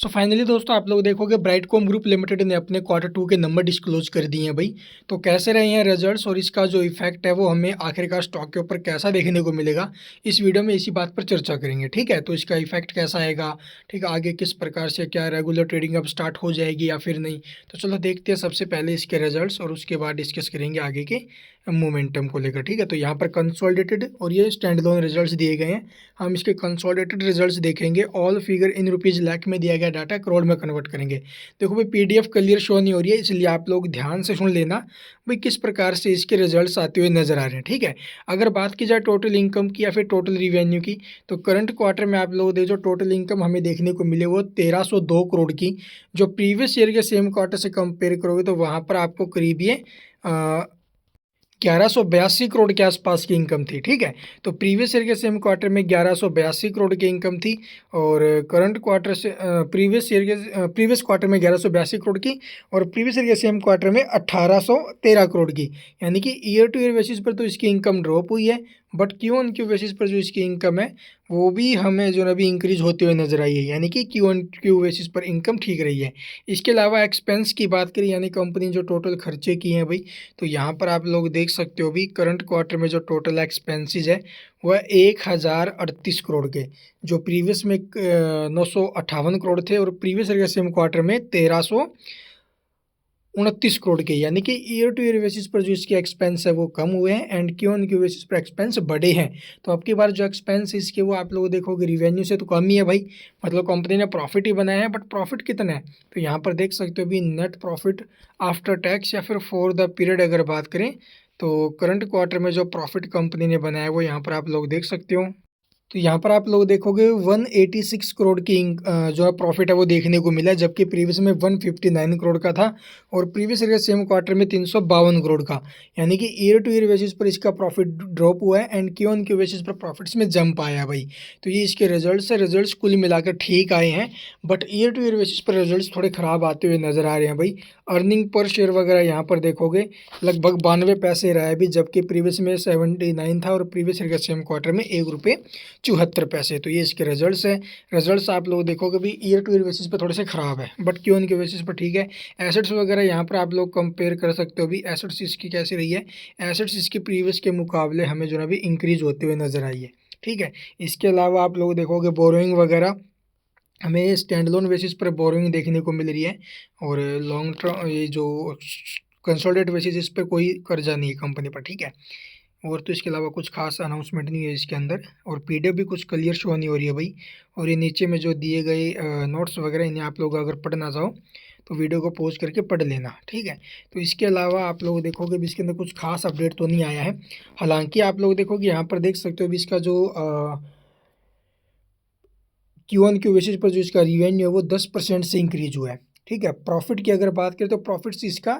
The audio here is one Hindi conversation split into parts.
सो फाइनली दोस्तों आप लोग देखोगे ब्राइटकॉम ग्रुप लिमिटेड ने अपने क्वार्टर 2 के नंबर डिस्क्लोज कर दिए हैं भाई। तो कैसे रहे हैं रिजल्ट्स और इसका जो इफेक्ट है वो हमें आखिरकार स्टॉक के ऊपर कैसा देखने को मिलेगा, इस वीडियो में इसी बात पर चर्चा करेंगे। ठीक है, तो इसका इफेक्ट कैसा आएगा, ठीक है, आगे किस प्रकार से क्या रेगुलर ट्रेडिंग अब स्टार्ट हो जाएगी या फिर नहीं। तो चलो देखते हैं सबसे पहले इसके रिजल्ट्स और उसके बाद डिस्कस करेंगे आगे के मोमेंटम को लेकर। ठीक है, तो यहाँ पर कंसोलिडेटेड और ये स्टैंड लोन रिजल्ट्स दिए गए हैं। हम इसके कंसोलिडेटेड रिजल्ट्स देखेंगे। All figure in rupees lakh में दिया गया डाटा करोड़ में कन्वर्ट करेंगे। देखो भाई पीडीएफ क्लियर शो नहीं हो रही है, इसलिए आप लोग ध्यान से सुन लेना भाई किस प्रकार से इसके रिजल्ट्स आते हुए नजर आ रहे हैं। ठीक है, अगर बात की जाए टोटल इनकम की या फिर टोटल रिवेन्यू की, तो करंट क्वार्टर में आप लोग जो टोटल इनकम हमें देखने को मिले वो 1302 करोड़ की, जो प्रीवियस ईयर के सेम क्वार्टर से कंपेयर करोगे तो वहाँ पर आपको करीब ये 1182 करोड़ के आसपास की इनकम थी। ठीक है, तो प्रीवियस ईयर के सेम क्वार्टर में 1182 करोड़ की इनकम थी और करंट क्वार्टर से प्रीवियस क्वार्टर में 1182 करोड़ की और प्रीवियस ईयर के सेम क्वार्टर में 1813 करोड़ की। यानी कि ईयर टू ईयर बेसिस पर तो इसकी इनकम ड्रॉप हुई है, but Q on Q basis पर जो इसकी इनकम है वो भी हमें जो अभी इंक्रीज होते हुए नजर आई है। यानी कि क्यू ऑन क्यू बेसिस पर इनकम ठीक रही है। इसके अलावा एक्सपेंस की बात करें, यानी कंपनी जो टोटल खर्चे किए हैं भाई, तो यहाँ पर आप लोग देख सकते हो भी करंट क्वार्टर में जो टोटल एक्सपेंसेस है वह 1038 करोड़ के, जो प्रीवियस में 958 करोड़ थे और प्रीवियस ईयर के सेम क्वार्टर में 1329 करोड़ के। यानी कि ईयर टू ईयर बेसिस पर जो इसके एक्सपेंस है वो कम हुए हैं and Q on Q basis पर एक्सपेंस बढ़े हैं। तो अब की बार जो एक्सपेंस इसके वो आप लोग देखोगे रिवेन्यू से तो कम ही है भाई, मतलब कंपनी ने प्रॉफिट ही बनाया है, बट प्रॉफिट कितना है तो यहाँ पर देख सकते हो भी नेट प्रॉफिट आफ्टर टैक्स या फिर फॉर द पीरियड अगर बात करें तो करंट क्वार्टर में जो प्रॉफिट कंपनी ने बनाया है वो यहाँ पर आप लोग देख सकते हो। तो यहाँ पर आप लोग देखोगे 186 करोड़ की जो है प्रॉफिट है वो देखने को मिला है, जबकि प्रीवियस में 159 करोड़ का था और प्रीवियस ईयर सेम क्वार्टर में 352 करोड़ का। यानी कि ईयर टू ईयर बेसिस पर इसका प्रॉफिट ड्रॉप हुआ है and Q on Q basis पर प्रॉफिट्स में जंप आया भाई। तो ये इसके रिजल्ट्स है, रिजल्ट्स कुल मिलाकर ठीक आए हैं, but year two year basis पर रिजल्ट्स थोड़े ख़राब आते हुए नज़र आ रहे हैं भाई। अर्निंग पर शेयर वगैरह यहाँ पर देखोगे लगभग 92 पैसे रहा है अभी, जबकि प्रीवियस में 79 था और प्रीवियस ईयर के सेम क्वार्टर में ₹1.74। तो ये इसके रिजल्ट्स हैं। रिजल्ट्स आप लोग देखोगे भी ईयर टू ईयर बेसिस पे थोड़े से ख़राब है, बट क्यों उनके बेसिस पर ठीक है। एसेट्स वगैरह यहाँ पर आप लोग कंपेयर कर सकते हो भी, एसेट्स इसकी कैसी रही है। एसेट्स इसके प्रीवियस के मुकाबले हमें जो है अभी इंक्रीज होते हुए नज़र आई है। ठीक है, इसके अलावा आप लोग देखोगे बोरोइंग वगैरह हमें स्टैंड लोन बेसिस पर बोरोइंग देखने को मिल रही है और लॉन्ग टर्म ये जो कंसोलिडेट बेसिस इस पर कोई कर्जा नहीं है कंपनी पर। ठीक है, और तो इसके अलावा कुछ खास अनाउंसमेंट नहीं है इसके अंदर और पीडीएफ भी कुछ क्लियर शो नहीं हो रही है भाई। और ये नीचे में जो दिए गए नोट्स वगैरह इन्हें आप लोग अगर पढ़ना चाहो तो वीडियो को पॉज करके पढ़ लेना। ठीक है, तो इसके अलावा आप लोग देखोगे भी इसके अंदर कुछ खास अपडेट तो नहीं आया है। हालांकि आप लोग देखोगे यहाँ पर देख सकते हो भी इसका जो क्यू ऑन क्यू बेसिस पर जो इसका रिवेन्यू है वो 10% से इंक्रीज हुआ है। ठीक है, प्रॉफिट की अगर बात करें तो प्रॉफिट से इसका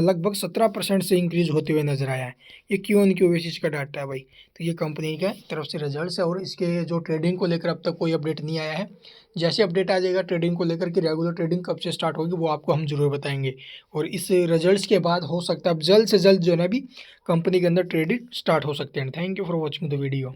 लगभग 17% से इंक्रीज होते हुए नजर आया है। ये क्यू ऑन क्यू बेसिस का डाटा है भाई। तो ये कंपनी के तरफ से रिजल्ट्स है और इसके जो ट्रेडिंग को लेकर अब तक कोई अपडेट नहीं आया है। जैसे अपडेट आ जाएगा ट्रेडिंग को लेकर कि रेगुलर ट्रेडिंग कब से स्टार्ट होगी वो आपको हम जरूर बताएंगे। और इस रिजल्ट्स के बाद हो सकता है अब जल्द से जल्द जो है ना भी कंपनी के अंदर ट्रेडिंग स्टार्ट हो सकते हैं। Thank you for watching the video.